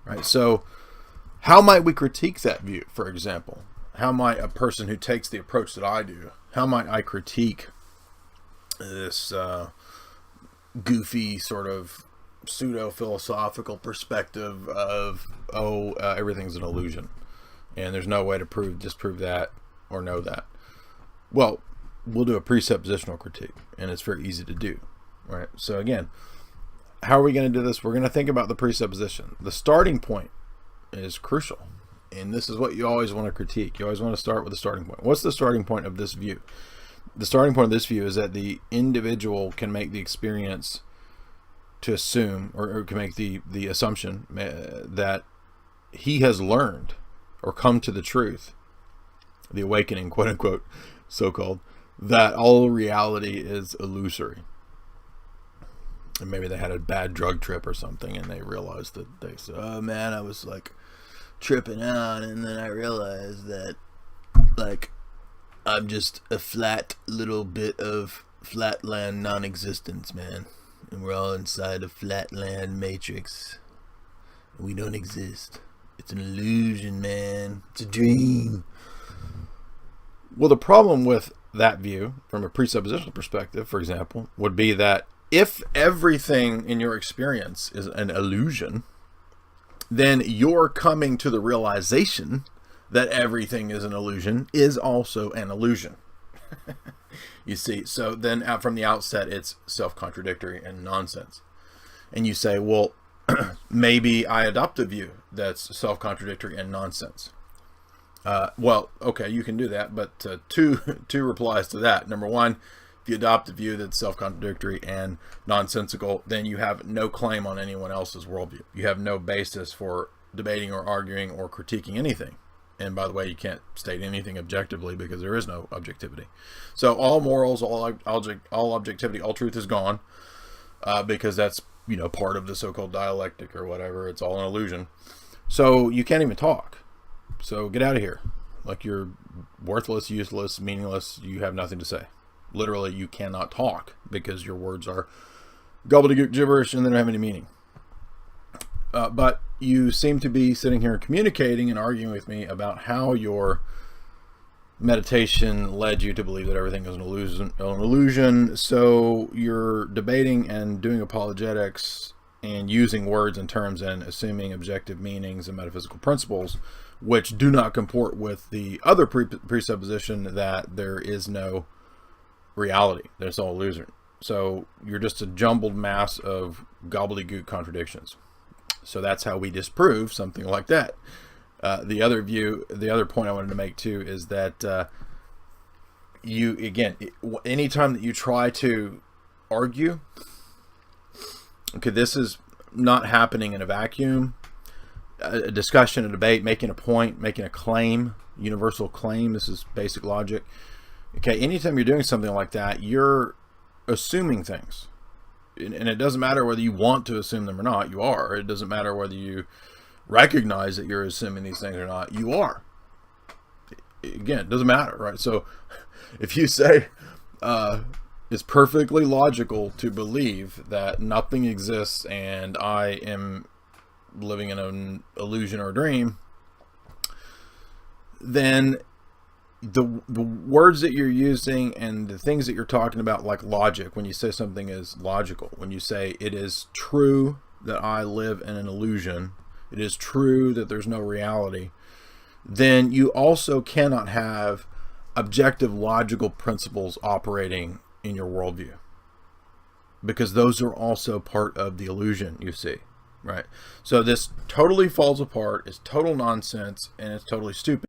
right? So how might we critique that view, for example? How might a person who takes the approach that I do, how might I critique this goofy sort of pseudo-philosophical perspective of, everything's an illusion, and there's no way to disprove that or know that? Well, we'll do a presuppositional critique, and it's very easy to do, right? So again, how are we going to do this? We're going to think about the presupposition. The starting point is crucial, and this is what you always want to critique. You always want to start with the starting point. What's the starting point of this view? The starting point of this view is that the individual can make the experience to assume, or can make the assumption that he has learned or come to the truth, the awakening, quote unquote, so-called, that all reality is illusory. And maybe they had a bad drug trip or something, and they realized that they said, oh man, I was like tripping out, and then I realized that like I'm just a flat little bit of flatland non-existence, man. And we're all inside a flatland matrix. We don't exist. It's an illusion, man. It's a dream. Well, the problem with that view, from a presuppositional perspective, for example, would be that if everything in your experience is an illusion, then your coming to the realization that everything is an illusion is also an illusion. You see, so then from the outset, it's self-contradictory and nonsense. And you say, well, maybe I adopt a view that's self-contradictory and nonsense. Well, okay, you can do that, but two replies to that. Number one, if you adopt a view that's self-contradictory and nonsensical, then you have no claim on anyone else's worldview. You have no basis for debating or arguing or critiquing anything. And by the way, you can't state anything objectively because there is no objectivity. So all morals, all objectivity, all truth is gone because that's, part of the so-called dialectic or whatever. It's all an illusion. So you can't even talk. So get out of here. Like, you're worthless, useless, meaningless. You have nothing to say. Literally, you cannot talk because your words are gobbledygook gibberish and they don't have any meaning. But you seem to be sitting here communicating and arguing with me about how your meditation led you to believe that everything is an illusion. So you're debating and doing apologetics and using words and terms and assuming objective meanings and metaphysical principles, which do not comport with the other presupposition that there is no reality, that it's all illusion. So you're just a jumbled mass of gobbledygook contradictions. So that's how we disprove something like that. The other point I wanted to make too is that anytime that you try to argue, okay, this is not happening in a vacuum. A discussion, a debate, making a point, making a claim, universal claim. This is basic logic. Okay, anytime you're doing something like that, you're assuming things. And it doesn't matter whether you want to assume them or not, you are. It doesn't matter whether you recognize that you're assuming these things or not, you are. Again, it doesn't matter, right? So if you say it's perfectly logical to believe that nothing exists and I am living in an illusion or a dream, then the words that you're using and the things that you're talking about, like logic, when you say something is logical, when you say it is true that I live in an illusion, it is true that there's no reality, then you also cannot have objective logical principles operating in your worldview, because those are also part of the illusion, you see, right? So this totally falls apart, it's total nonsense, and it's totally stupid.